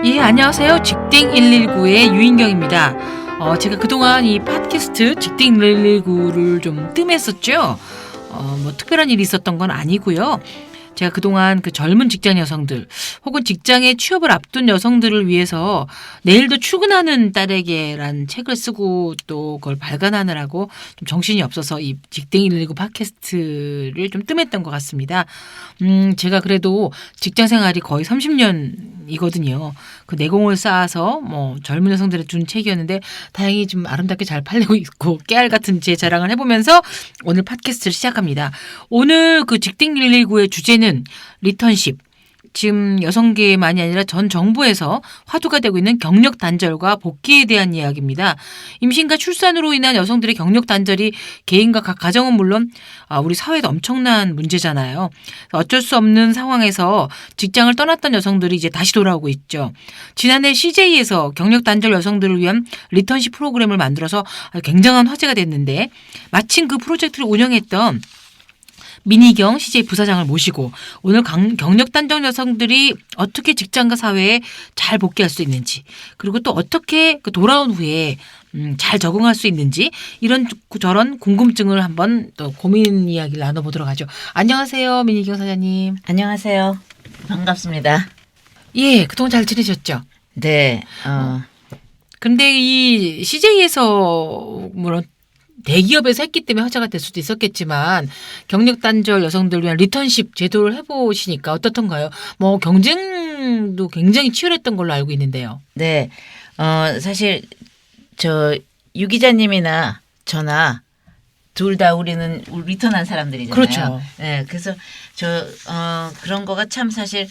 예, 안녕하세요. 직딩 119의 유인경입니다. 제가 그동안 이 팟캐스트 직딩 119를 좀 뜸했었죠. 뭐 특별한 일이 있었던 건 아니고요. 제가 그동안 그 젊은 직장 여성들 혹은 직장에 취업을 앞둔 여성들을 위해서 내일도 출근하는 딸에게란 책을 쓰고 또 그걸 발간하느라고 좀 정신이 없어서 이 직딩 119 팟캐스트를 좀 뜸했던 것 같습니다. 제가 그래도 직장 생활이 거의 30년이거든요. 그 내공을 쌓아서 뭐 젊은 여성들에 준 책이었는데 다행히 좀 아름답게 잘 팔리고 있고 깨알 같은 제 자랑을 해보면서 오늘 팟캐스트를 시작합니다. 오늘 그 직딩 119의 주제는 리턴십. 지금 여성계만이 아니라 전 정부에서 화두가 되고 있는 경력 단절과 복귀에 대한 이야기입니다. 임신과 출산으로 인한 여성들의 경력 단절이 개인과 각 가정은 물론 우리 사회에도 엄청난 문제잖아요. 어쩔 수 없는 상황에서 직장을 떠났던 여성들이 이제 다시 돌아오고 있죠. 지난해 CJ에서 경력 단절 여성들을 위한 리턴십 프로그램을 만들어서 굉장한 화제가 됐는데 마침 그 프로젝트를 운영했던 민희경 CJ 부사장을 모시고 오늘 경력 단절 여성들이 어떻게 직장과 사회에 잘 복귀할 수 있는지 그리고 또 어떻게 그 돌아온 후에 잘 적응할 수 있는지 이런 저런 궁금증을 한번 또 고민 이야기를 나눠보도록 하죠. 안녕하세요. 민희경 사장님. 안녕하세요. 반갑습니다. 예, 그동안 잘 지내셨죠? 네. 근데 이 CJ에서 물론 대기업에서 했기 때문에 화제가 될 수도 있었겠지만 경력 단절 여성들 위한 리턴십 제도를 해보시니까 어떻던가요? 뭐 경쟁도 굉장히 치열했던 걸로 알고 있는데요. 네. 사실 유 기자님이나 저나 둘 다 우리는 리턴한 사람들이잖아요. 그렇죠. 네. 그래서 그런 거가 참 사실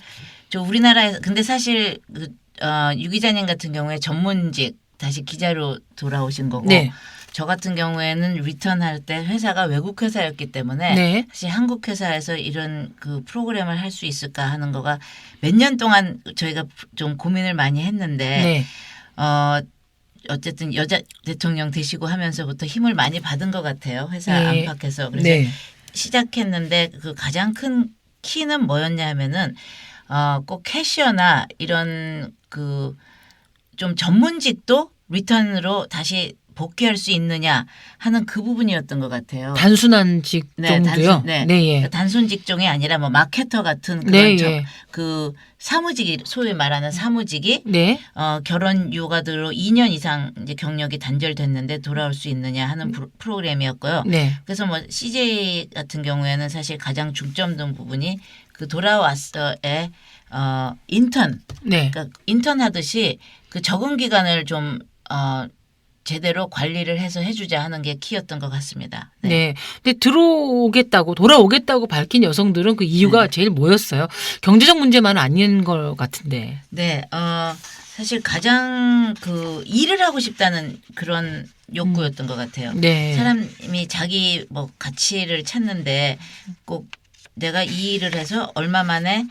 우리나라에서 근데 사실 유 기자님 같은 경우에 전문직 다시 기자로 돌아오신 거고. 네. 저 같은 경우에는 리턴할 때 회사가 외국 회사였기 때문에 네. 사실 한국 회사에서 이런 그 프로그램을 할 수 있을까 하는 거가 몇 년 동안 저희가 좀 고민을 많이 했는데 네. 어쨌든 여자 대통령 되시고 하면서부터 힘을 많이 받은 것 같아요. 회사 네. 안팎에서. 그래서 네. 시작했는데 그 가장 큰 키는 뭐였냐 하면은 꼭 캐셔나 이런 그 좀 전문직도 리턴으로 다시 복귀할 수 있느냐 하는 그 부분이었던 것 같아요. 단순한 직종도요? 네. 예. 단순 직종이 아니라 뭐 마케터 같은 그런 네, 예. 그 사무직이 소위 말하는 사무직이 네. 결혼 육아들로 2년 이상 이제 경력이 단절됐는데 돌아올 수 있느냐 하는 프로그램이었고요. 네. 그래서 뭐 CJ 같은 경우에는 사실 가장 중점 둔 부분이 그 돌아왔어의 인턴. 네. 그러니까 인턴 하듯이 그 적응 기간을 좀 제대로 관리를 해서 해주자 하는 게 키였던 것 같습니다. 네. 네. 근데 돌아오겠다고 밝힌 여성들은 그 이유가 제일 뭐였어요? 경제적 문제만은 아닌 것 같은데. 네. 사실 가장 그 일을 하고 싶다는 그런 욕구였던 것 같아요. 네. 사람이 자기 뭐 가치를 찾는데 꼭 내가 이 일을 해서 얼마 만에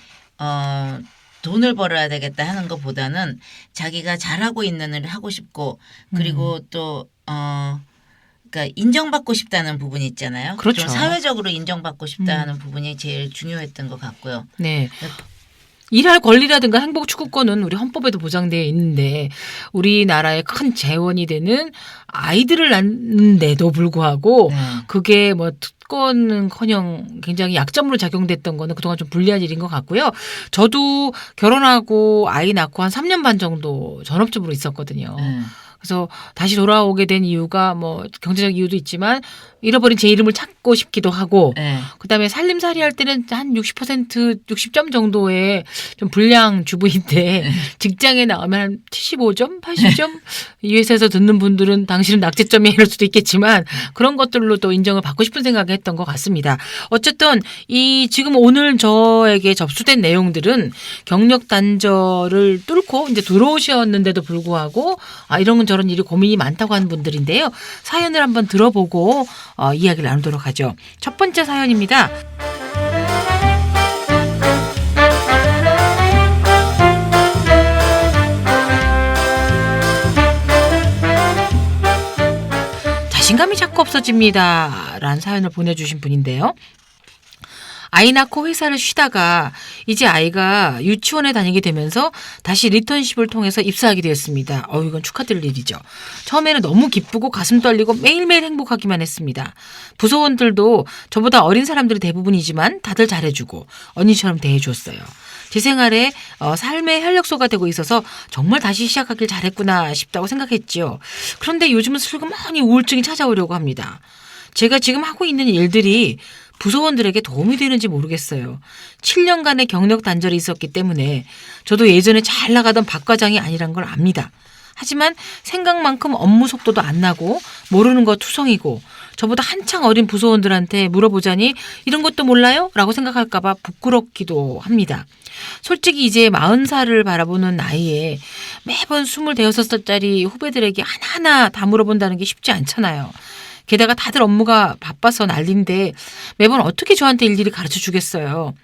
돈을 벌어야 되겠다 하는 것보다는 자기가 잘하고 있는 일을 하고 싶고 그리고 또 그러니까 인정받고 싶다는 부분이 있잖아요. 그렇죠. 좀 사회적으로 인정받고 싶다 하는 부분이 제일 중요했던 것 같고요. 네. 일할 권리라든가 행복 추구권은 우리 헌법에도 보장되어 있는데 우리나라의 큰 재원이 되는 아이들을 낳는데도 불구하고 네. 그게 뭐 특권은커녕 굉장히 약점으로 작용됐던 거는 그동안 좀 불리한 일인 것 같고요. 저도 결혼하고 아이 낳고 한 3년 반 정도 전업주부로 있었거든요. 그래서 다시 돌아오게 된 이유가 뭐 경제적 이유도 있지만 잃어버린 제 이름을 찾고 싶기도 하고 네. 그다음에 살림살이 할 때는 한 60%, 60점 정도의 좀 불량 주부인데 직장에 나가면 한 75점, 80점 이 회사에서 듣는 분들은 당신은 낙제점이야 이럴 수도 있겠지만 그런 것들로 또 인정을 받고 싶은 생각을 했던 것 같습니다. 어쨌든 이 지금 오늘 저에게 접수된 내용들은 경력 단절을 뚫고 이제 들어오셨는데도 불구하고 이런 저런 일이 고민이 많다고 하는 분들인데요. 사연을 한번 들어보고 이야기를 나누도록 하죠. 첫 번째 사연입니다. 자신감이 자꾸 없어집니다. 라는 사연을 보내주신 분인데요. 아이 낳고 회사를 쉬다가 이제 아이가 유치원에 다니게 되면서 다시 리턴십을 통해서 입사하게 되었습니다. 이건 축하드릴 일이죠. 처음에는 너무 기쁘고 가슴 떨리고 매일매일 행복하기만 했습니다. 부서원들도 저보다 어린 사람들이 대부분이지만 다들 잘해주고 언니처럼 대해줬어요. 제 생활에 삶의 활력소가 되고 있어서 정말 다시 시작하길 잘했구나 싶다고 생각했지요. 그런데 요즘은 슬그머니 우울증이 찾아오려고 합니다. 제가 지금 하고 있는 일들이 부서원들에게 도움이 되는지 모르겠어요. 7년간의 경력 단절이 있었기 때문에 저도 예전에 잘 나가던 박 과장이 아니란 걸 압니다. 하지만 생각만큼 업무 속도도 안 나고 모르는 거 투성이고 저보다 한창 어린 부서원들한테 물어보자니 이런 것도 몰라요? 라고 생각할까 봐 부끄럽기도 합니다. 솔직히 이제 40살을 바라보는 나이에 매번 25살짜리 후배들에게 하나하나 다 물어본다는 게 쉽지 않잖아요. 게다가 다들 업무가 바빠서 난린데 매번 어떻게 저한테 일일이 가르쳐 주겠어요.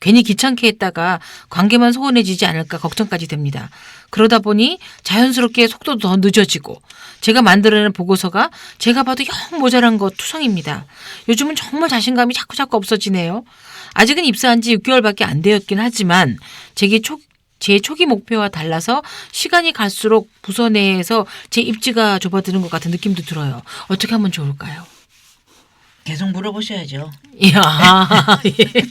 괜히 귀찮게 했다가 관계만 소원해지지 않을까 걱정까지 됩니다. 그러다 보니 자연스럽게 속도도 더 늦어지고 제가 만들어내는 보고서가 제가 봐도 영 모자란 거 투성입니다. 요즘은 정말 자신감이 자꾸자꾸 없어지네요. 아직은 입사한 지 6개월밖에 안 되었긴 하지만 제 초기 목표와 달라서 시간이 갈수록 부서 내에서 제 입지가 좁아드는 것 같은 느낌도 들어요. 어떻게 하면 좋을까요? 계속 물어보셔야죠. 이야, 예.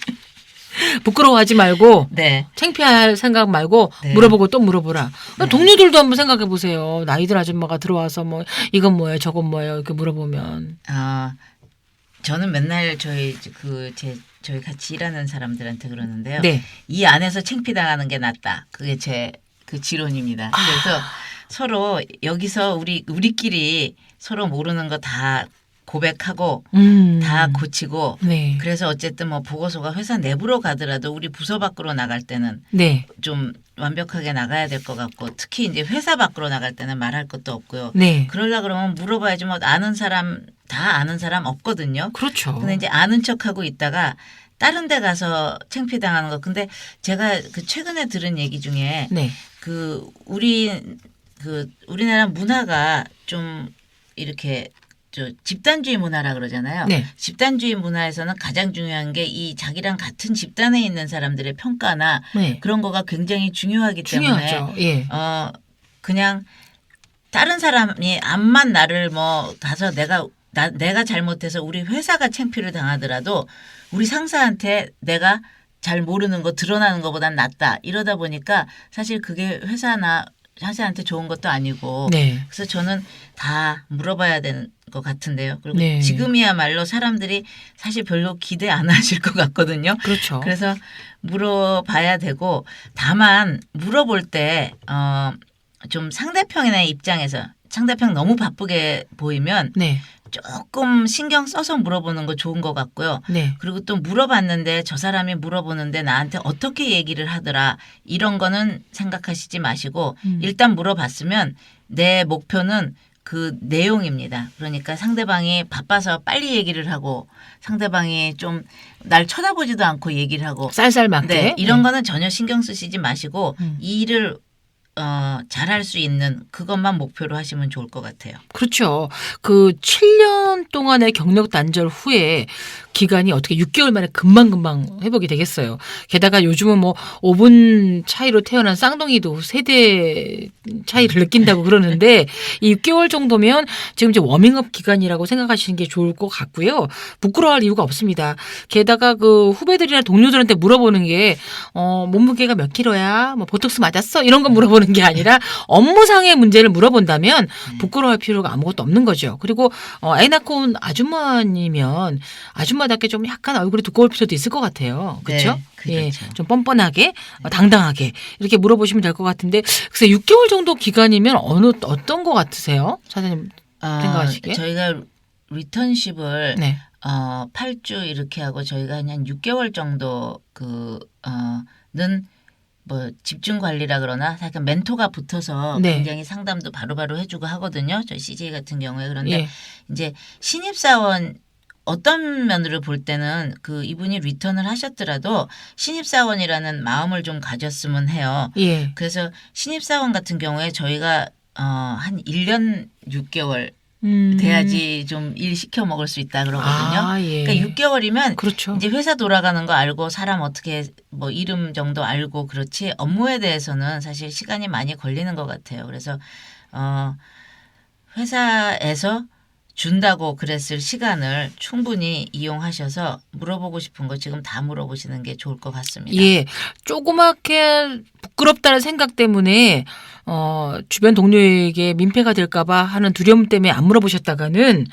부끄러워하지 말고 네. 창피할 생각 말고 네. 물어보고 또 물어보라. 네. 동료들도 한번 생각해 보세요. 나이들 아줌마가 들어와서 뭐 이건 뭐예요, 저건 뭐예요 이렇게 물어보면. 저는 맨날 저희 같이 일하는 사람들한테 그러는데요. 네. 이 안에서 창피당하는 게 낫다. 그게 제 그 지론입니다. 그래서 서로 여기서 우리끼리 서로 모르는 거 다 고백하고 다 고치고 네. 그래서 어쨌든 뭐 보고서가 회사 내부로 가더라도 우리 부서 밖으로 나갈 때는 네. 좀 완벽하게 나가야 될 것 같고 특히 이제 회사 밖으로 나갈 때는 말할 것도 없고요. 네. 그러려 그러면 물어봐야지 뭐 아는 사람 다 아는 사람 없거든요. 그렇죠. 근데 이제 아는 척하고 있다가 다른 데 가서 창피당하는 거. 근데 제가 그 최근에 들은 얘기 중에 네. 우리나라 문화가 좀 이렇게 집단주의 문화라 그러잖아요. 네. 집단주의 문화에서는 가장 중요한 게 이 자기랑 같은 집단에 있는 사람들의 평가나 네. 그런 거가 굉장히 중요하기 때문에 중요하죠. 예. 그냥 다른 사람이 암만 나를 뭐 가서 내가 잘못해서 우리 회사가 창피를 당하더라도 우리 상사한테 내가 잘 모르는 거 드러나는 것보단 낫다. 이러다 보니까 사실 그게 회사나 상사한테 좋은 것도 아니고 네. 그래서 저는 다 물어봐야 되는 것 같은데요. 그리고 네. 지금이야말로 사람들이 사실 별로 기대 안 하실 것 같거든요. 그렇죠. 그래서 물어봐야 되고 다만 물어볼 때 좀 상대편의 입장에서 상대편 너무 바쁘게 보이면 네. 조금 신경 써서 물어보는 거 좋은 것 같고요. 네. 그리고 또 물어봤는데 저 사람이 물어보는데 나한테 어떻게 얘기를 하더라 이런 거는 생각하시지 마시고 일단 물어봤으면 내 목표는 그 내용입니다. 그러니까 상대방이 바빠서 빨리 얘기를 하고 상대방이 좀 날 쳐다보지도 않고 얘기를 하고 쌀쌀맞게. 네, 이런 거는 전혀 신경 쓰시지 마시고 이 일을 잘할 수 있는 그것만 목표로 하시면 좋을 것 같아요. 그렇죠. 그 7년 동안의 경력 단절 후에 기간이 어떻게 6개월 만에 금방금방 회복이 되겠어요. 게다가 요즘은 뭐 5분 차이로 태어난 쌍둥이도 세대 차이를 느낀다고 그러는데 이 6개월 정도면 지금 이제 워밍업 기간이라고 생각하시는 게 좋을 것 같고요. 부끄러워할 이유가 없습니다. 게다가 그 후배들이나 동료들한테 물어보는 게 몸무게가 몇 킬로야? 뭐 보톡스 맞았어? 이런 거 물어보는 게 아니라 업무상의 문제를 물어본다면 부끄러워할 필요가 아무것도 없는 거죠. 그리고 애 낳고 온 아줌마니면 아줌마답게 좀 약간 얼굴이 두꺼울 필요도 있을 것 같아요. 그렇죠? 네, 예, 그렇죠. 좀 뻔뻔하게 당당하게 이렇게 물어보시면 될 것 같은데 글쎄 6개월 정도 기간이면 어떤 것 같으세요? 사장님 생각하시기에? 저희가 리턴십을 네. 8주 이렇게 하고 저희가 한 6개월 정도 는 뭐 집중 관리라 그러나 약간 멘토가 붙어서 네. 굉장히 상담도 바로바로 해주고 하거든요. 저희 CJ 같은 경우에 그런데 예. 이제 신입사원 어떤 면으로 볼 때는 그 이분이 리턴을 하셨더라도 신입사원이라는 마음을 좀 가졌으면 해요. 예. 그래서 신입사원 같은 경우에 저희가 한 1년 6개월 돼야지 좀 일 시켜 먹을 수 있다 그러거든요. 아, 예. 그러니까 6개월이면 그렇죠. 이제 회사 돌아가는 거 알고 사람 어떻게 뭐 이름 정도 알고 그렇지 업무에 대해서는 사실 시간이 많이 걸리는 것 같아요. 그래서 회사에서 준다고 그랬을 시간을 충분히 이용하셔서 물어보고 싶은 거 지금 다 물어보시는 게 좋을 것 같습니다. 예, 조그맣게 부끄럽다는 생각 때문에 주변 동료에게 민폐가 될까봐 하는 두려움 때문에 안 물어보셨다가는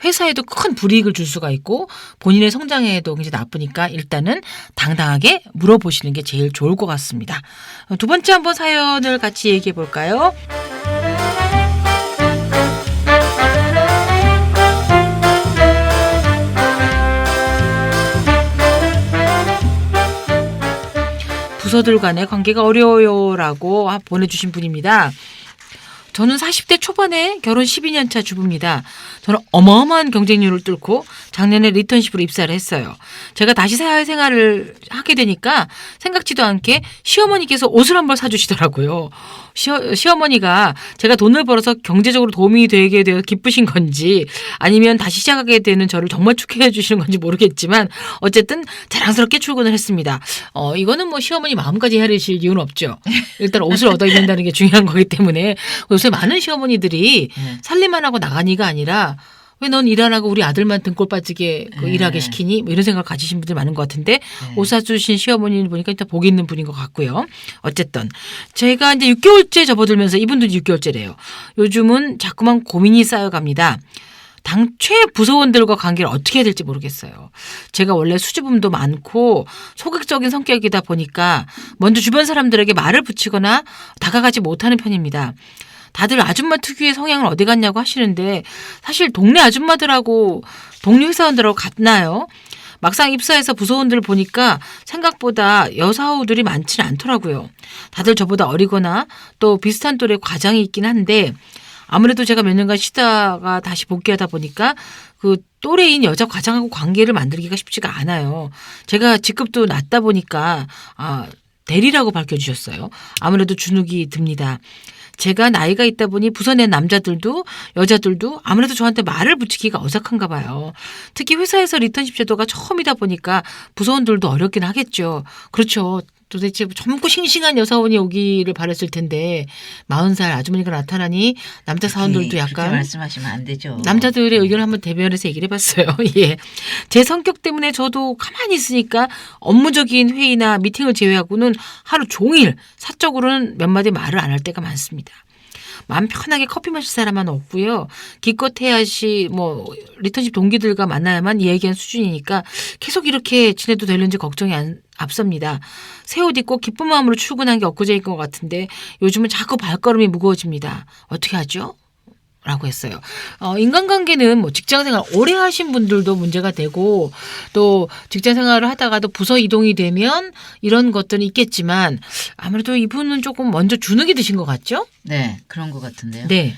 회사에도 큰 불이익을 줄 수가 있고 본인의 성장에도 굉장히 나쁘니까 일단은 당당하게 물어보시는 게 제일 좋을 것 같습니다. 두 번째 한번 사연을 같이 얘기해 볼까요? 부서들 간의 관계가 어려워요라고 보내주신 분입니다. 저는 40대 초반에 결혼 12년 차 주부입니다. 저는 어마어마한 경쟁률을 뚫고 작년에 리턴십으로 입사를 했어요. 제가 다시 사회생활을 하게 되니까 생각지도 않게 시어머니께서 옷을 한 벌 사주시더라고요. 시어머니가 제가 돈을 벌어서 경제적으로 도움이 되게 되어 기쁘신 건지 아니면 다시 시작하게 되는 저를 정말 축하해 주시는 건지 모르겠지만 어쨌든 자랑스럽게 출근을 했습니다. 이거는 뭐 시어머니 마음까지 헤아리실 이유는 없죠. 일단 옷을 얻어 입는다는 게 중요한 거기 때문에 요새 많은 시어머니들이 살림만 하고 나가니가 아니라 왜 넌 일 안 하고 우리 아들만 등골 빠지게 일하게 시키니? 뭐 이런 생각을 가지신 분들 많은 것 같은데 옷 사주신 시어머니를 보니까 일단 복이 있는 분인 것 같고요. 어쨌든 제가 이제 6개월째 접어들면서 이분도 6개월째래요. 요즘은 자꾸만 고민이 쌓여갑니다. 당최 부서원들과 관계를 어떻게 해야 될지 모르겠어요. 제가 원래 수줍음도 많고 소극적인 성격이다 보니까 먼저 주변 사람들에게 말을 붙이거나 다가가지 못하는 편입니다. 다들 아줌마 특유의 성향을 어디 갔냐고 하시는데 사실 동네 아줌마들하고 동료 회사원들하고 같나요? 막상 입사해서 부서원들을 보니까 생각보다 여사우들이 많지는 않더라고요. 다들 저보다 어리거나 또 비슷한 또래 과장이 있긴 한데 아무래도 제가 몇 년간 쉬다가 다시 복귀하다 보니까 그 또래인 여자 과장하고 관계를 만들기가 쉽지가 않아요. 제가 직급도 낮다 보니까 대리라고 밝혀주셨어요. 아무래도 주눅이 듭니다. 제가 나이가 있다 보니 부서 내 남자들도 여자들도 아무래도 저한테 말을 붙이기가 어색한가 봐요. 특히 회사에서 리턴십 제도가 처음이다 보니까 부서원들도 어렵긴 하겠죠. 그렇죠. 도대체 젊고 싱싱한 여사원이 오기를 바랬을 텐데 40살 아주머니가 나타나니 남자 사원들도 약간 그렇게 말씀하시면 안 되죠. 남자들의 의견을 한번 대변해서 얘기를 해봤어요. 예, 제 성격 때문에 저도 가만히 있으니까 업무적인 회의나 미팅을 제외하고는 하루 종일 사적으로는 몇 마디 말을 안 할 때가 많습니다. 마음 편하게 커피 마실 사람은 없고요. 기껏해야 리턴십 동기들과 만나야만 얘기한 수준이니까 계속 이렇게 지내도 되는지 걱정이 앞섭니다. 새 옷 입고 기쁜 마음으로 출근한 게 엊그제인 것 같은데 요즘은 자꾸 발걸음이 무거워집니다. 어떻게 하죠? 라고 했어요. 인간관계는 뭐 직장생활 오래 하신 분들도 문제가 되고 또 직장생활을 하다가도 부서 이동이 되면 이런 것들은 있겠지만 아무래도 이분은 조금 먼저 주눅이 드신 것 같죠? 네, 그런 것 같은데요. 네.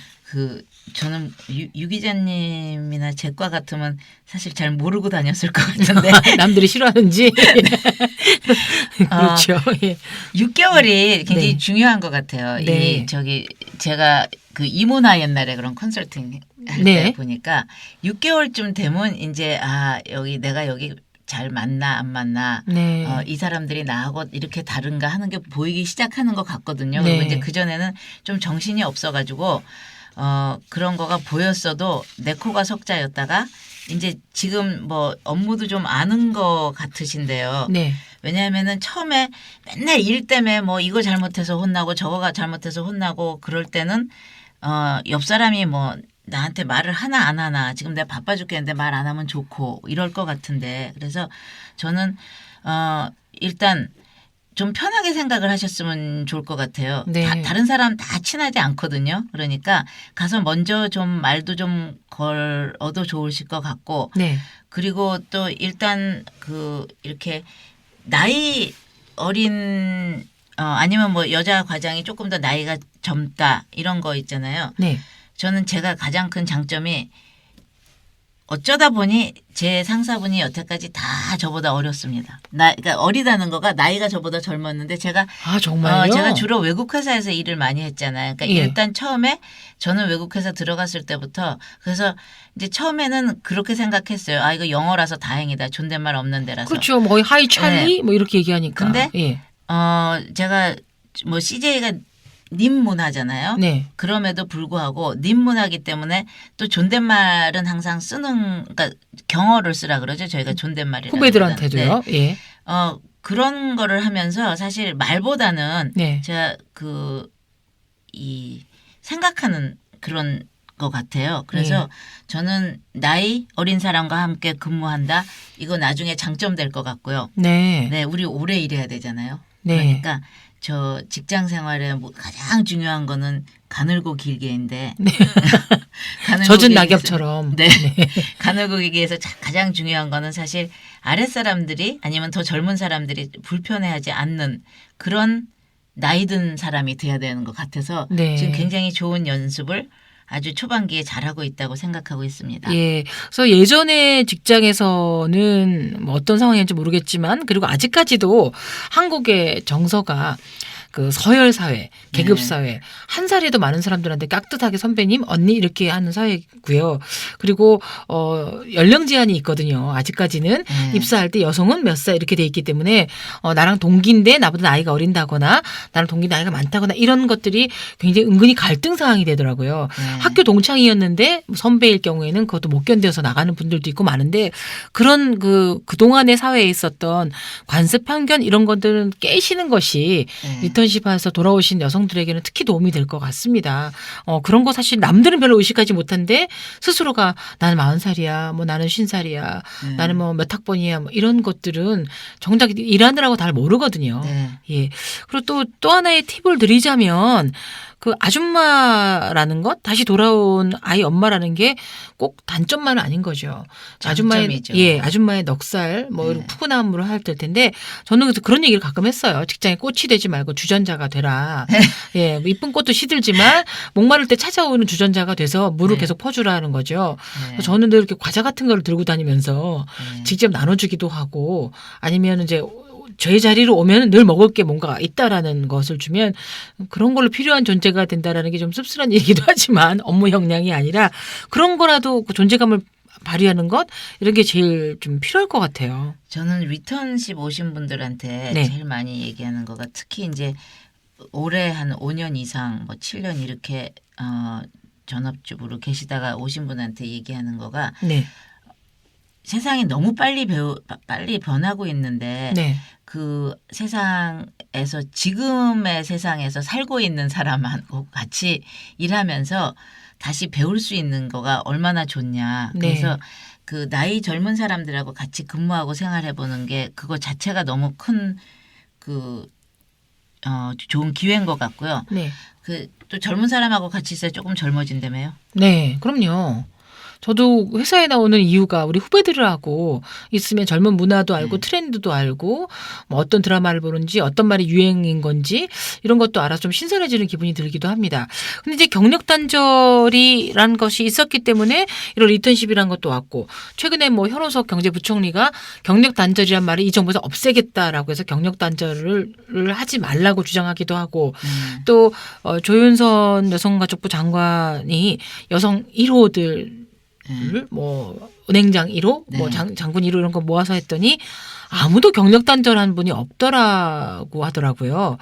저는 유 기자님이나 제과 같으면 사실 잘 모르고 다녔을 것 같은데 남들이 싫어하는지 그렇죠. 예. 6개월이 굉장히 네. 중요한 것 같아요. 네. 제가 그 이모나 옛날에 그런 컨설팅 할 때 네. 보니까 6개월쯤 되면 이제 내가 여기 잘 맞나 안 맞나 네. 이 사람들이 나하고 이렇게 다른가 하는 게 보이기 시작하는 것 같거든요. 네. 그리고 이제 그 전에는 좀 정신이 없어가지고 그런 거가 보였어도 내 코가 석자였다가 이제 지금 뭐 업무도 좀 아는 것 같으신데요. 네. 왜냐하면은 처음에 맨날 일 때문에 뭐 이거 잘못해서 혼나고 저거가 잘못해서 혼나고 그럴 때는 옆 사람이 뭐 나한테 말을 하나 안 하나 지금 내가 바빠 죽겠는데 말 안 하면 좋고 이럴 것 같은데 그래서 저는 일단 좀 편하게 생각을 하셨으면 좋을 것 같아요. 네. 다른 사람 다 친하지 않거든요. 그러니까 가서 먼저 좀 말도 좀 걸어도 좋으실 것 같고 네. 그리고 또 일단 이렇게 나이 어린 아니면 뭐 여자 과장이 조금 더 나이가 젊다 이런 거 있잖아요. 네. 저는 제가 가장 큰 장점이 어쩌다 보니 제 상사분이 여태까지 다 저보다 어렸습니다. 그러니까 어리다는 거가 나이가 저보다 젊었는데 제가 아, 정말요? 제가 주로 외국 회사에서 일을 많이 했잖아요. 그러니까 예. 일단 처음에 저는 외국 회사 들어갔을 때부터 그래서 이제 처음에는 그렇게 생각했어요. 아 이거 영어라서 다행이다. 존댓말 없는 데라서. 그렇죠. 뭐 거의 하이 찰리 뭐 이렇게 얘기하니까. 근데 예. 제가 뭐 CJ가 님 문화잖아요. 네. 그럼에도 불구하고 님 문화기 때문에 또 존댓말은 항상 쓰는 그러니까 경어를 쓰라 그러죠. 저희가 존댓말이라고. 후배들한테도요. 네. 예. 그런 거를 하면서 사실 말보다는 네. 제가 이 생각하는 그런 것 같아요. 그래서 저는 나이 어린 사람과 함께 근무한다. 이거 나중에 장점 될 것 같고요. 네. 네, 우리 오래 일해야 되잖아요. 네. 그러니까 저 직장 생활에 뭐 가장 중요한 거는 가늘고 길게인데 가늘고 젖은 길게에서- 낙엽처럼. 네. 가늘고 길게에서 가장 중요한 거는 사실 아랫사람들이 아니면 더 젊은 사람들이 불편해하지 않는 그런 나이 든 사람이 돼야 되는 것 같아서 네. 지금 굉장히 좋은 연습을 아주 초반기에 잘하고 있다고 생각하고 있습니다. 예. 그래서 예전에 직장에서는 뭐 어떤 상황이었는지 모르겠지만 그리고 아직까지도 한국의 정서가 그 서열 사회, 계급 네. 사회, 한 살이 더 많은 사람들한테 깍듯하게 선배님, 언니 이렇게 하는 사회고요. 그리고 연령 제한이 있거든요. 아직까지는 입사할 때 여성은 몇 살 이렇게 돼 있기 때문에 나랑 동기인데 나보다 나이가 어린다거나 나랑 동기 나이가 많다거나 이런 것들이 굉장히 은근히 갈등 상황이 되더라고요. 학교 동창이었는데 선배일 경우에는 그것도 못 견뎌서 나가는 분들도 있고 많은데 그런 그동안의 사회에 있었던 관습 편견 이런 것들은 깨시는 것이 리턴십에서 돌아오신 여성들에게는 특히 도움이 될 것 같습니다. 그런 거 사실 남들은 별로 의식하지 못한데 스스로가 나는 40살이야, 뭐 나는 50살이야, 나는 뭐 몇 학번이야, 뭐 이런 것들은 정작 일하느라고 잘 모르거든요. 네. 예. 그리고 또 하나의 팁을 드리자면 그 아줌마라는 것 다시 돌아온 아이 엄마라는 게 꼭 단점만은 아닌 거죠. 장점이죠. 아줌마의 넉살 뭐 네. 푸근함으로 할 텐데 저는 그래서 그런 얘기를 가끔 했어요. 직장에 꽃이 되지 말고 주전자가 되라. 예, 뭐 이쁜 꽃도 시들지만 목마를 때 찾아오는 주전자가 돼서 물을 네. 계속 퍼주라는 거죠. 네. 저는 늘 이렇게 과자 같은 거를 들고 다니면서 직접 나눠주기도 하고 아니면 이제 제 자리로 오면 늘 먹을 게 뭔가 있다라는 것을 주면 그런 걸로 필요한 존재가 된다라는 게 좀 씁쓸한 얘기도 하지만 업무 역량이 아니라 그런 거라도 그 존재감을 발휘하는 것 이런 게 제일 좀 필요할 것 같아요. 저는 리턴십 오신 분들한테 네. 제일 많이 얘기하는 거가 특히 이제 올해 한 5년 이상 뭐 7년 이렇게 전업주부로 계시다가 오신 분한테 얘기하는 거가 네. 세상이 너무 빨리 변하고 있는데 네. 그 세상에서 지금의 세상에서 살고 있는 사람하고 같이 일하면서 다시 배울 수 있는 거가 얼마나 좋냐. 네. 그래서 그 나이 젊은 사람들하고 같이 근무하고 생활해 보는 게 그거 자체가 너무 큰 좋은 기회인 것 같고요. 네. 그 또 젊은 사람하고 같이 있어야 조금 젊어진다며요. 네. 그럼요. 저도 회사에 나오는 이유가 우리 후배들하고 있으면 젊은 문화도 알고 트렌드도 알고 뭐 어떤 드라마를 보는지 어떤 말이 유행인 건지 이런 것도 알아서 좀 신선해지는 기분이 들기도 합니다. 근데 이제 경력 단절이라는 것이 있었기 때문에 이런 리턴십이라는 것도 왔고 최근에 뭐 현호석 경제부총리가 경력 단절이란 말을 이 정부에서 없애겠다라고 해서 경력 단절을 하지 말라고 주장하기도 하고 또 조윤선 여성가족부 장관이 여성 1호들 뭐 은행장 1호, 뭐 장군 1호 이런 거 모아서 했더니 아무도 경력 단절한 분이 없더라고 하더라고요.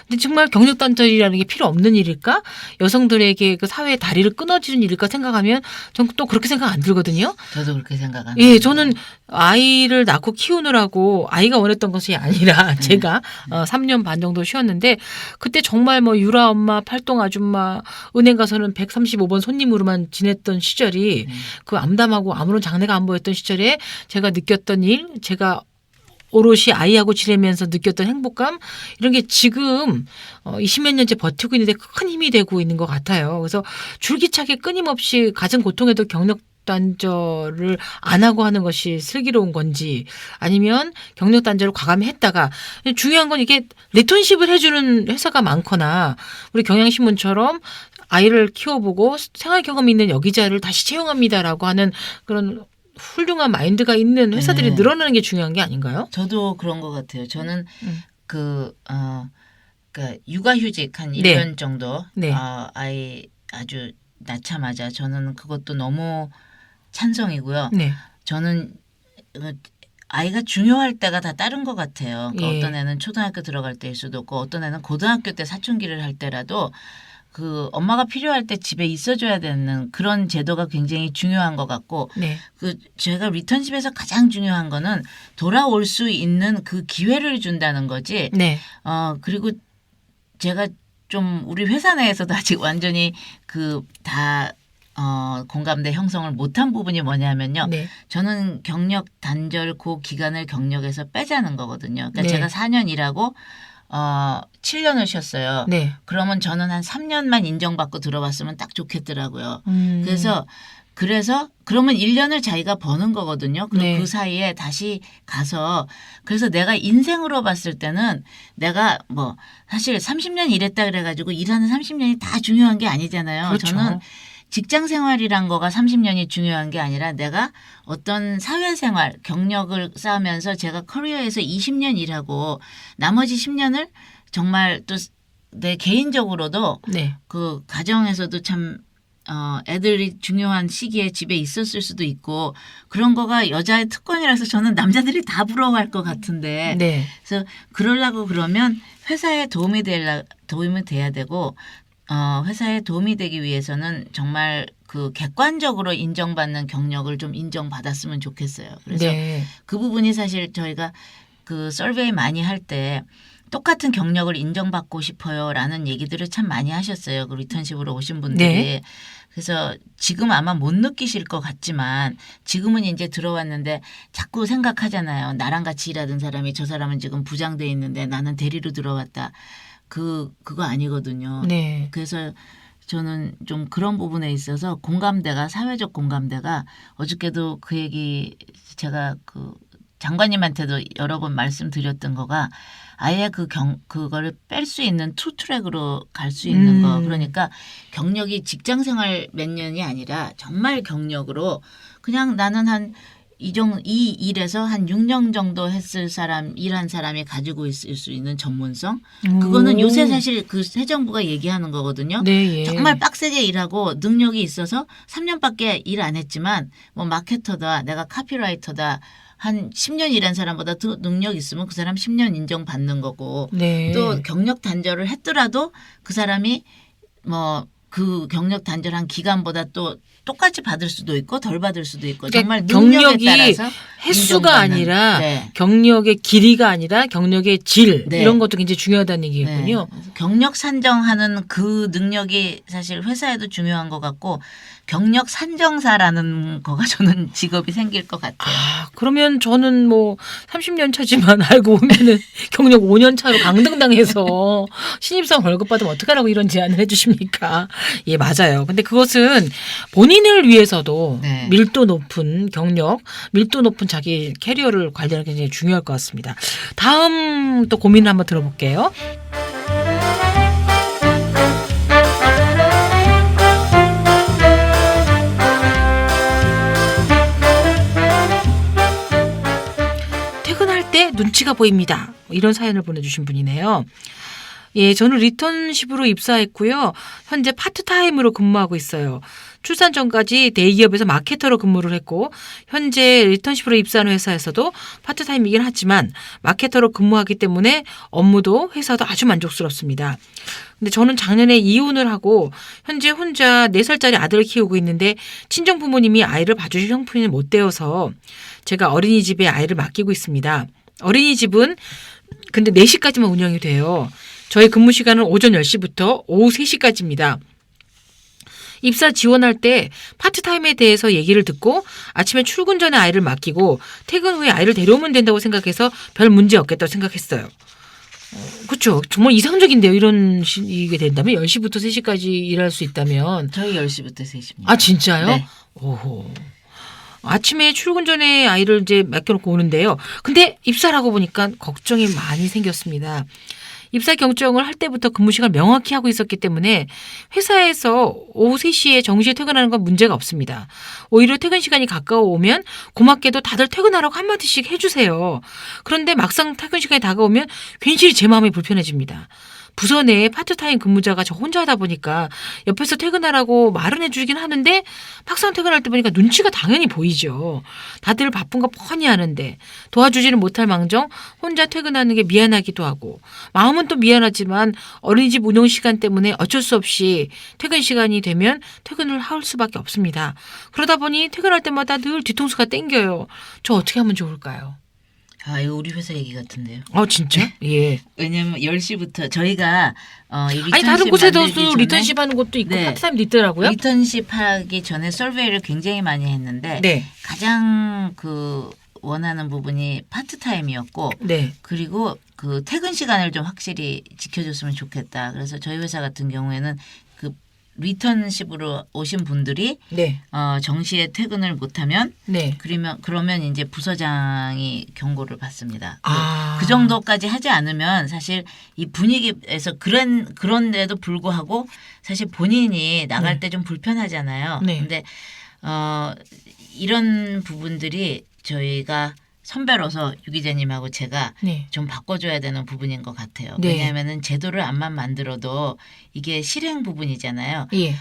근데 정말 경력 단절이라는 게 필요 없는 일일까? 여성들에게 그 사회의 다리를 끊어지는 일일까 생각하면 전 또 그렇게 생각 안 들거든요. 저도 그렇게 생각합니다. 예, 저는 아이를 낳고 키우느라고 아이가 원했던 것이 아니라 제가 3년 반 정도 쉬었는데 그때 정말 뭐 유라 엄마, 팔동 아줌마, 은행 가서는 135번 손님으로만 지냈던 시절이 그 암담하고 아무런 장래가 안 보였던 시절에 제가 느꼈던 일, 제가 오롯이 아이하고 지내면서 느꼈던 행복감 이런 게 지금 20몇 년째 버티고 있는데 큰 힘이 되고 있는 것 같아요. 그래서 줄기차게 끊임없이 가진 고통에도 경력 단절을 안 하고 하는 것이 슬기로운 건지 아니면 경력 단절을 과감히 했다가 중요한 건 이게 리턴십을 해주는 회사가 많거나 우리 경향신문처럼 아이를 키워보고 생활 경험이 있는 여기자를 다시 채용합니다라고 하는 그런 훌륭한 마인드가 있는 회사들이 네. 늘어나는 게 중요한 게 아닌가요? 저도 그런 것 같아요. 저는 음. 그러니까 육아휴직 한 네. 1년 정도 네. 아이 아주 낳자마자 저는 그것도 너무 찬성이고요. 네. 저는 아이가 중요할 때가 다 다른 것 같아요. 그러니까 예. 어떤 애는 초등학교 들어갈 때일 수도 있고 어떤 애는 고등학교 때 사춘기를 할 때라도 그 엄마가 필요할 때 집에 있어줘야 되는 그런 제도가 굉장히 중요한 것 같고 네. 제가 리턴십에서 가장 중요한 거는 돌아올 수 있는 그 기회를 준다는 거지. 네. 그리고 제가 좀 우리 회사 내에서도 아직 완전히 다 공감대 형성을 못한 부분이 뭐냐면요. 네. 저는 경력 단절 그 기간을 경력에서 빼자는 거거든요. 그러니까 네. 제가 4년 일하고 7년을 쉬었어요. 네. 그러면 저는 한 3년만 인정받고 들어왔으면 딱 좋겠더라고요. 그래서 그러면 1년을 자기가 버는 거거든요. 그럼 네. 그 사이에 다시 가서 그래서 내가 인생으로 봤을 때는 내가 뭐 사실 30년 일했다 그래가지고 일하는 30년이 다 중요한 게 아니잖아요. 그렇죠. 저는 직장 생활이란 거가 30년이 중요한 게 아니라 내가 어떤 사회생활 경력을 쌓으면서 제가 커리어에서 20년 일하고 나머지 10년을 정말 또 내 개인적으로도 네. 그 가정에서도 참 애들이 중요한 시기에 집에 있었을 수도 있고 그런 거가 여자의 특권이라서 저는 남자들이 다 부러워할 것 같은데 네. 그래서 그러려고 그러면 회사에 도움이 돼야 되고 회사에 도움이 되기 위해서는 정말 그 객관적으로 인정받는 경력을 좀 인정받았으면 좋겠어요. 그래서 네. 그 부분이 사실 저희가 그 서베이 많이 할 때 똑같은 경력을 인정받고 싶어요라는 얘기들을 참 많이 하셨어요. 그 리턴십으로 오신 분들이. 네. 그래서 지금 아마 못 느끼실 것 같지만 지금은 이제 들어왔는데 자꾸 생각하잖아요. 나랑 같이 일하던 사람이 저 사람은 지금 부장돼 있는데 나는 대리로 들어왔다. 그거 아니거든요. 네. 그래서 저는 좀 그런 부분에 있어서 공감대가 사회적 공감대가 어저께도 그 얘기 제가 그 장관님한테도 여러 번 말씀드렸던 거가 아예 그거를 뺄 수 있는 투 트랙으로 갈 수 있는 거. 그러니까 경력이 직장 생활 몇 년이 아니라 정말 경력으로 그냥 나는 이 일에서 한 6년 정도 일한 사람이 가지고 있을 수 있는 전문성. 그거는 요새 사실 그 새 정부가 얘기하는 거거든요. 네. 예. 정말 빡세게 일하고 능력이 있어서 3년밖에 일 안 했지만 뭐 마케터다, 내가 카피라이터다. 한 10년 일한 사람보다 더 능력 있으면 그 사람 10년 인정받는 거고 네. 또 경력 단절을 했더라도 그 사람이 뭐 그 경력 단절한 기간보다 또 똑같이 받을 수도 있고 덜 받을 수도 있고 정말 능력에 따라서 횟수가 인정받는. 아니라 네. 경력의 길이가 아니라 경력의 질 네. 이런 것도 굉장히 중요하다는 얘기겠군요. 네. 경력 산정하는 그 능력이 사실 회사에도 중요한 것 같고 경력 산정사라는 거가 저는 직업이 생길 것 같아요. 그러면 저는 뭐 30년 차지만 알고 보면은 경력 5년 차로 강등당해서 신입사원 월급 받으면 어떡하라고 이런 제안을 해주십니까? 예, 맞아요. 근데 그것은 본인을 위해서도 네. 밀도 높은 경력, 밀도 높은 자기 캐리어를 관리하는 게 굉장히 중요할 것 같습니다. 다음 또 고민을 한번 들어볼게요. 퇴근할 때 눈치가 보입니다. 이런 사연을 보내주신 분이네요. 예, 저는 리턴십으로 입사했고요. 현재 파트타임으로 근무하고 있어요. 출산 전까지 대기업에서 마케터로 근무를 했고 현재 리턴십으로 입사하는 회사에서도 파트타임이긴 하지만 마케터로 근무하기 때문에 업무도 회사도 아주 만족스럽습니다. 근데 저는 작년에 이혼을 하고 현재 혼자 4살짜리 아들을 키우고 있는데 친정 부모님이 아이를 봐주실 형편이 못 되어서 제가 어린이집에 아이를 맡기고 있습니다. 어린이집은 근데 4시까지만 운영이 돼요. 저희 근무 시간은 오전 10시부터 오후 3시까지입니다. 입사 지원할 때 파트타임에 대해서 얘기를 듣고 아침에 출근 전에 아이를 맡기고 퇴근 후에 아이를 데려오면 된다고 생각해서 별 문제 없겠다고 생각했어요. 그렇죠. 정말 이상적인데요. 이런 이게 된다면 10시부터 3시까지 일할 수 있다면. 저희 10시부터 3시입니다. 아 진짜요? 네. 오호. 아침에 출근 전에 아이를 이제 맡겨놓고 오는데요. 근데 입사를 하고 보니까 걱정이 많이 생겼습니다. 입사 경정을 할 때부터 근무 시간을 명확히 하고 있었기 때문에 회사에서 오후 3시에 정시에 퇴근하는 건 문제가 없습니다. 오히려 퇴근 시간이 가까워오면 고맙게도 다들 퇴근하라고 한마디씩 해주세요. 그런데 막상 퇴근 시간이 다가오면 괜시리 제 마음이 불편해집니다. 부서 내에 파트타임 근무자가 저 혼자 하다 보니까 옆에서 퇴근하라고 말은 해주긴 하는데 막상 퇴근할 때 보니까 눈치가 당연히 보이죠. 다들 바쁜 거 뻔히 하는데 도와주지는 못할 망정 혼자 퇴근하는 게 미안하기도 하고 마음은 또 미안하지만 어린이집 운영 시간 때문에 어쩔 수 없이 퇴근 시간이 되면 퇴근을 할 수밖에 없습니다. 그러다 보니 퇴근할 때마다 늘 뒤통수가 땡겨요. 저 어떻게 하면 좋을까요? 아, 이거 우리 회사 얘기 같은데요. 진짜? 예. 왜냐면 10시부터 저희가 이 아니 다른 리턴십 곳에도 만들기 전에 리턴십 하는 것도 있고 네. 파트타임도 있더라고요. 리턴십 하기 전에 서베이를 굉장히 많이 했는데 네. 가장 원하는 부분이 파트타임이었고 네. 그리고 그 퇴근 시간을 좀 확실히 지켜줬으면 좋겠다. 그래서 저희 회사 같은 경우에는 그 리턴십으로 오신 분들이 네. 정시에 퇴근을 못하면 네. 그러면 이제 부서장이 경고를 받습니다. 아. 그 정도까지 하지 않으면 사실 이 분위기에서 그런데도 불구하고 사실 본인이 나갈 네. 때 좀 불편하잖아요. 네. 근데 이런 부분들이 저희가 선배로서 유 기자님하고 제가 네. 좀 바꿔줘야 되는 부분인 것 같아요. 네. 왜냐하면은 제도를 암만 만들어도 이게 실행 부분이잖아요. 예.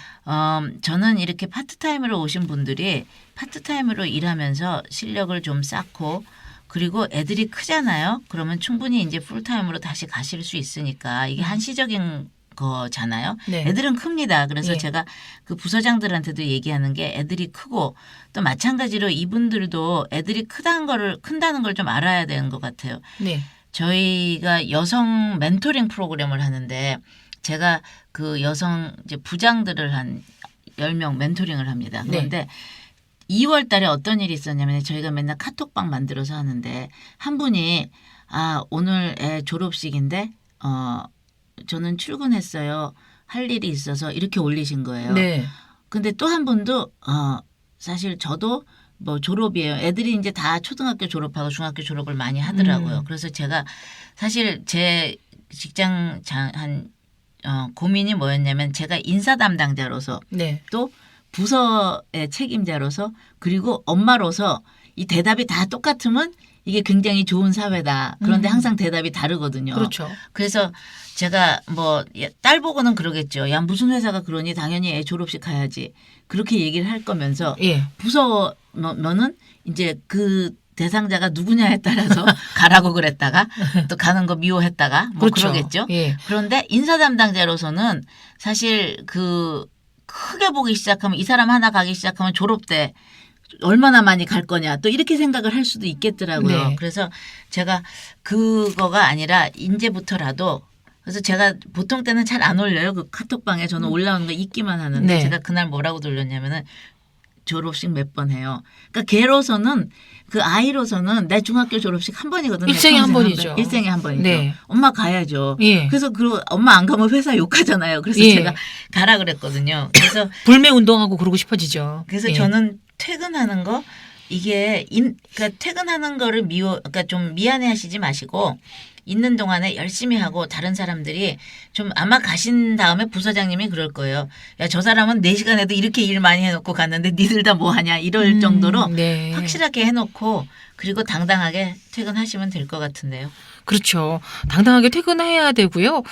저는 이렇게 파트타임으로 오신 분들이 파트타임으로 일하면서 실력을 좀 쌓고 그리고 애들이 크잖아요. 그러면 충분히 이제 풀타임으로 다시 가실 수 있으니까 이게 한시적인 거잖아요. 네. 애들은 큽니다. 그래서 예. 제가 그 부서장들한테도 얘기하는 게 애들이 크고 또 마찬가지로 이분들도 애들이 큰다는 걸 좀 알아야 되는 것 같아요. 네. 저희가 여성 멘토링 프로그램을 하는데 제가 그 여성 이제 부장들을 한 10명 멘토링을 합니다. 그런데 2월 달에 어떤 일이 있었냐면 저희가 맨날 카톡방 만들어서 하는데 한 분이 오늘 애 졸업식인데 저는 출근했어요. 할 일이 있어서 이렇게 올리신 거예요. 네. 근데 또 한 분도 사실 저도 뭐 졸업이에요. 애들이 이제 다 초등학교 졸업하고 중학교 졸업을 많이 하더라고요. 그래서 제가 사실 제 직장 고민이 뭐였냐면 제가 인사 담당자로서 네. 또 부서의 책임자로서 그리고 엄마로서 이 대답이 다 똑같으면 이게 굉장히 좋은 사회다. 그런데 항상 대답이 다르거든요. 그렇죠. 그래서 제가 딸 보고는 그러겠죠. 야 무슨 회사가 그러니 당연히 애 졸업식 가야지. 그렇게 얘기를 할 거면서 예. 부서면은 이제 그 대상자가 누구냐에 따라서 가라고 그랬다가 또 가는 거 미워했다가 뭐 그렇죠. 그러겠죠. 예. 그런데 인사 담당자로서는 사실 크게 보기 시작하면 이 사람 하나 가기 시작하면 졸업 때 얼마나 많이 갈 거냐 또 이렇게 생각을 할 수도 있겠더라고요. 네. 그래서 제가 그거가 아니라 이제부터라도 그래서 제가 보통 때는 잘 안 올려요. 그 카톡방에 저는 올라오는 거 읽기만 하는데 네. 제가 그날 뭐라고 돌렸냐면은 졸업식 몇 번 해요. 그러니까 걔로서는 그 아이로서는 내 중학교 졸업식 한 번이거든요. 일생에 한 평생 번이죠. 일생에 한 번이죠. 네. 엄마 가야죠. 예. 그래서 엄마 안 가면 회사 욕하잖아요. 그래서 예. 제가 가라 그랬거든요. 그래서 불매 운동하고 그러고 싶어지죠. 그래서 예. 저는 퇴근하는 거 이게 그러니까 퇴근하는 거를 그러니까 좀 미안해하시지 마시고 있는 동안에 열심히 하고 다른 사람들이 좀 아마 가신 다음에 부서장님이 그럴 거예요. 야, 저 사람은 4시간에도 이렇게 일 많이 해놓고 갔는데 니들 다 뭐 하냐 이럴 정도로 네. 확실하게 해놓고 그리고 당당하게 퇴근하시면 될 것 같은데요. 그렇죠. 당당하게 퇴근해야 되고요.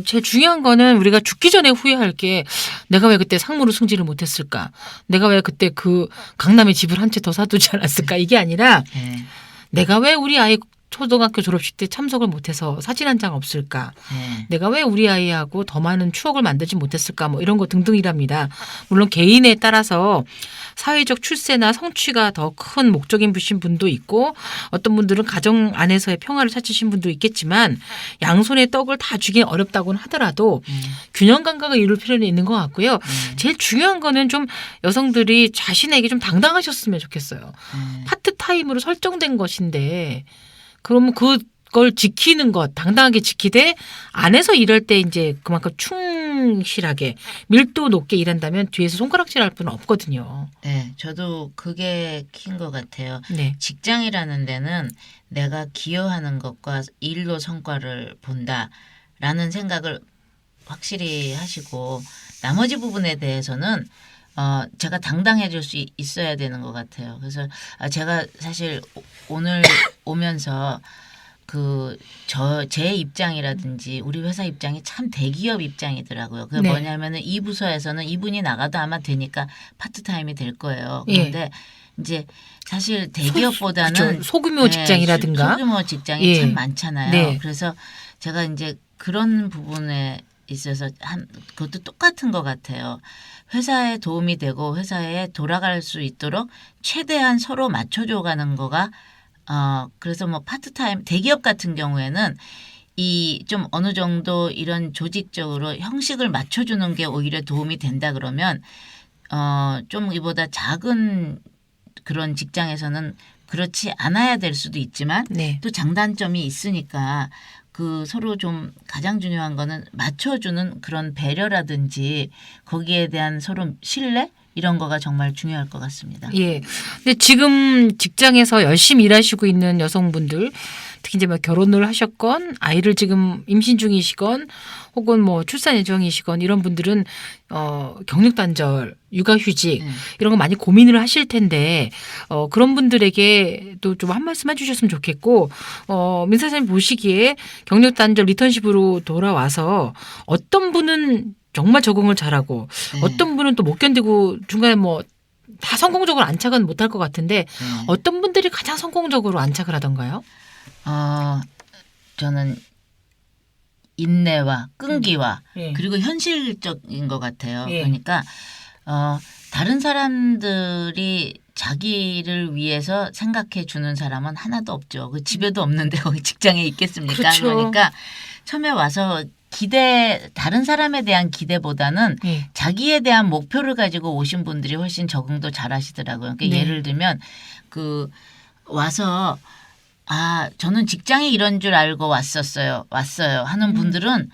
제일 중요한 거는 우리가 죽기 전에 후회할 게 내가 왜 그때 상무로 승진을 못했을까? 내가 왜 그때 그 강남에 집을 한 채 더 사두지 않았을까? 이게 아니라 네. 내가 왜 우리 아이 초등학교 졸업식 때 참석을 못해서 사진 한 장 없을까? 네. 내가 왜 우리 아이하고 더 많은 추억을 만들지 못했을까? 뭐 이런 거 등등이랍니다. 물론 개인에 따라서 사회적 출세나 성취가 더 큰 목적인 분도 있고 어떤 분들은 가정 안에서의 평화를 찾으신 분도 있겠지만 양손의 떡을 다 주긴 어렵다고는 하더라도 균형 감각을 이룰 필요는 있는 것 같고요. 제일 중요한 거는 좀 여성들이 자신에게 좀 당당하셨으면 좋겠어요. 파트타임으로 설정된 것인데 그러면 그걸 지키는 것, 당당하게 지키되 안에서 일할 때 이제 그만큼 충실하게 밀도 높게 일한다면 뒤에서 손가락질할 분은 없거든요. 네, 저도 그게 킨 것 같아요. 네. 직장이라는 데는 내가 기여하는 것과 일로 성과를 본다. 라는 생각을 확실히 하시고 나머지 부분에 대해서는 제가 당당해질 수 있어야 되는 것 같아요. 그래서 제가 사실 오늘 오면서 제 입장이라든지 우리 회사 입장이 참 대기업 입장이더라고요. 그게 네. 뭐냐면은 이 부서에서는 이분이 나가도 아마 되니까 파트타임이 될 거예요. 그런데 이제 사실 대기업보다는 그렇죠. 소규모 직장이라든가 소규모 직장이 예. 참 많잖아요. 네. 그래서 제가 이제 그런 부분에 있어서 그것도 똑같은 것 같아요. 회사에 도움이 되고 회사에 돌아갈 수 있도록 최대한 서로 맞춰줘 가는 거가 그래서 뭐 파트타임 대기업 같은 경우에는 이 좀 어느 정도 이런 조직적으로 형식을 맞춰주는 게 오히려 도움이 된다 그러면 좀 이보다 작은 그런 직장에서는 그렇지 않아야 될 수도 있지만 네. 또 장단점이 있으니까 서로 좀 가장 중요한 거는 맞춰주는 그런 배려라든지 거기에 대한 서로 신뢰 이런 거가 정말 중요할 것 같습니다. 예. 근데 지금 직장에서 열심히 일하시고 있는 여성분들, 특히 이제 뭐 결혼을 하셨건 아이를 지금 임신 중이시건 혹은 뭐 출산 예정이시건 이런 분들은 경력 단절, 육아휴직 이런 거 많이 고민을 하실 텐데 그런 분들에게 또 좀 한 말씀 해주셨으면 좋겠고 민사장님 보시기에 경력 단절 리턴십으로 돌아와서 어떤 분은 정말 적응을 잘하고 어떤 분은 또 못 견디고 중간에 뭐 다 성공적으로 안착은 못할 것 같은데 어떤 분들이 가장 성공적으로 안착을 하던가요? 저는 인내와 끈기와 예. 그리고 현실적인 것 같아요. 예. 그러니까 다른 사람들이 자기를 위해서 생각해 주는 사람은 하나도 없죠. 그 집에도 없는데 거기 직장에 있겠습니까? 그렇죠. 그러니까 처음에 와서 다른 사람에 대한 기대보다는 예. 자기에 대한 목표를 가지고 오신 분들이 훨씬 적응도 잘 하시더라고요. 그러니까 네. 예를 들면 와서 저는 직장이 이런 줄 알고 왔어요 하는 분들은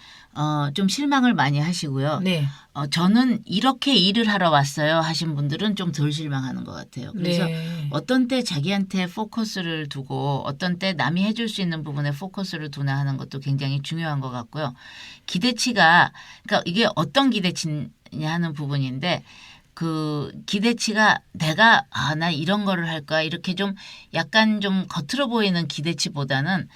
좀 실망을 많이 하시고요. 네. 저는 이렇게 일을 하러 왔어요 하신 분들은 좀 덜 실망하는 것 같아요. 그래서 네. 어떤 때 자기한테 포커스를 두고 어떤 때 남이 해줄 수 있는 부분에 포커스를 두나 하는 것도 굉장히 중요한 것 같고요. 기대치가 그러니까 이게 어떤 기대치냐 하는 부분인데 그 기대치가 내가 나 이런 거를 할 거야 이렇게 좀 약간 좀 겉으로 보이는 기대치보다는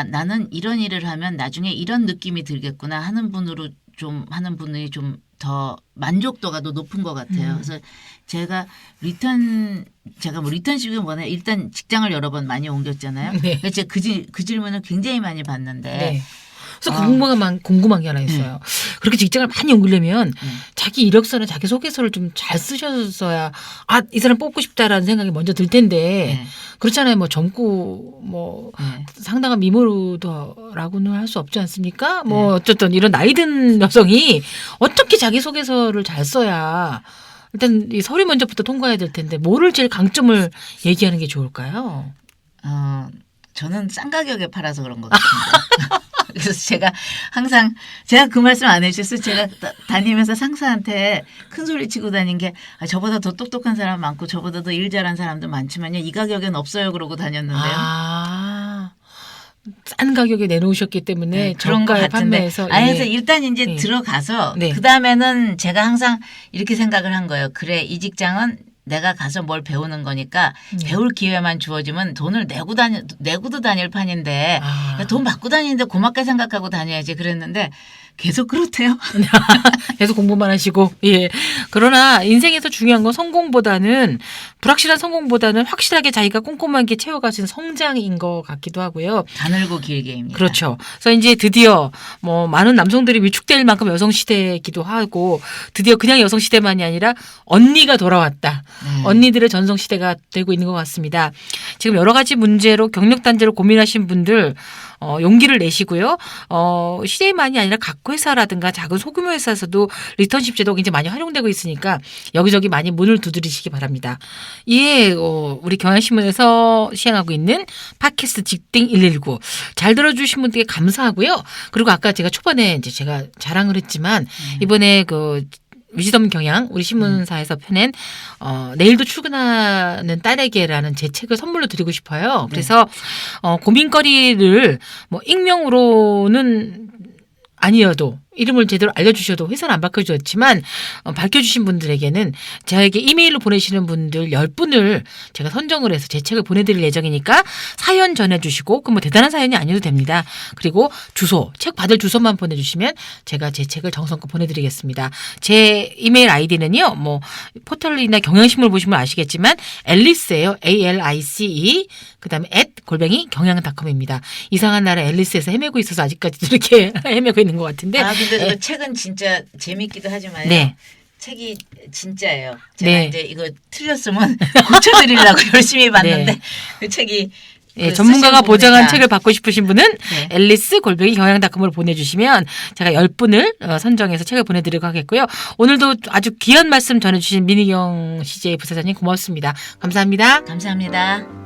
나는 이런 일을 하면 나중에 이런 느낌이 들겠구나 하는 분이 좀 더 만족도가 더 높은 것 같아요. 그래서 제가 리턴십이 뭐냐 일단 직장을 여러 번 많이 옮겼잖아요. 네. 그래서 제가 그 질문을 굉장히 많이 받는데 네. 그래서 궁금한 게 하나 있어요. 그렇게 직장을 많이 옮기려면 자기 이력서나 자기 소개서를 좀 잘 쓰셨어야 이 사람 뽑고 싶다라는 생각이 먼저 들 텐데 그렇잖아요. 뭐 젊고 뭐 상당한 미모로라고는 할 수 없지 않습니까? 뭐 어쨌든 이런 나이 든 여성이 어떻게 자기 소개서를 잘 써야 일단 이 서류 면접부터 통과해야 될 텐데 뭐를 제일 강점을 얘기하는 게 좋을까요? 저는 싼 가격에 팔아서 그런 것 같은데. 그래서 제가 항상 제가 그 말씀 안 해주셨어요. 제가 다니면서 상사한테 큰 소리 치고 다닌 게 저보다 더 똑똑한 사람 많고 저보다 더 일 잘한 사람도 많지만요. 이 가격엔 없어요. 그러고 다녔는데요. 싼 가격에 내놓으셨기 때문에 그런 것 저가에 같은데. 판매해서 그래서 일단 이제 들어가서 그 다음에는 제가 항상 이렇게 생각을 한 거예요. 그래 이 직장은 내가 가서 뭘 배우는 거니까 배울 기회만 주어지면 돈을 내고도 다닐 판인데 돈 받고 다니는데 고맙게 생각하고 다녀야지 그랬는데 계속 그렇대요. 계속 공부만 하시고 그러나 인생에서 중요한 건 불확실한 성공보다는 확실하게 자기가 꼼꼼하게 채워가신 성장인 것 같기도 하고요. 가늘고 길게입니다. 그렇죠. 그래서 이제 드디어 뭐 많은 남성들이 위축될 만큼 여성 시대이기도 하고 드디어 그냥 여성 시대만이 아니라 언니가 돌아왔다. 언니들의 전성 시대가 되고 있는 것 같습니다. 지금 여러 가지 문제로 경력 단절을 고민하신 분들 용기를 내시고요. 시대만이 아니라 각 회사라든가 작은 소규모 회사에서도 리턴십 제도가 굉장히 많이 활용되고 있으니까 여기저기 많이 문을 두드리시기 바랍니다. 우리 경향신문에서 시행하고 있는 팟캐스트 직딩 119 잘 들어주신 분들께 감사하고요. 그리고 아까 제가 초반에 이제 제가 자랑을 했지만 이번에 위즈덤 경향 우리 신문사에서 펴낸 내일도 출근하는 딸에게라는 제 책을 선물로 드리고 싶어요. 그래서 고민거리를 뭐 익명으로는 아니어도 이름을 제대로 알려주셔도 회사는 안 밝혀주었지만 밝혀주신 분들에게는 저에게 이메일로 보내시는 분들 10분을 제가 선정을 해서 제 책을 보내드릴 예정이니까 사연 전해주시고 그 뭐 대단한 사연이 아니어도 됩니다. 그리고 주소, 책 받을 주소만 보내주시면 제가 제 책을 정성껏 보내드리겠습니다. 제 이메일 아이디는요. 뭐 포털이나 경향신문 보시면 아시겠지만 앨리스예요. ALICE 그다음에 @경향닷컴입니다. 이상한 나라 앨리스에서 헤매고 있어서 아직까지도 이렇게 헤매고 있는 것 같은데 근데 그 책은 진짜 재밌기도 하지만요. 네. 책이 진짜예요. 제가 네. 이제 이거 틀렸으면 고쳐드리려고 열심히 봤는데 네. 그 책이 예, 그 전문가가 쓰신 보장한 분이니까. 책을 받고 싶으신 분은 네. 앨리스 경향닷컴으로 보내주시면 제가 10분을 선정해서 책을 보내드리도록 하겠고요. 오늘도 아주 귀한 말씀 전해주신 민희경 CJ 부사장님 고맙습니다. 감사합니다. 감사합니다.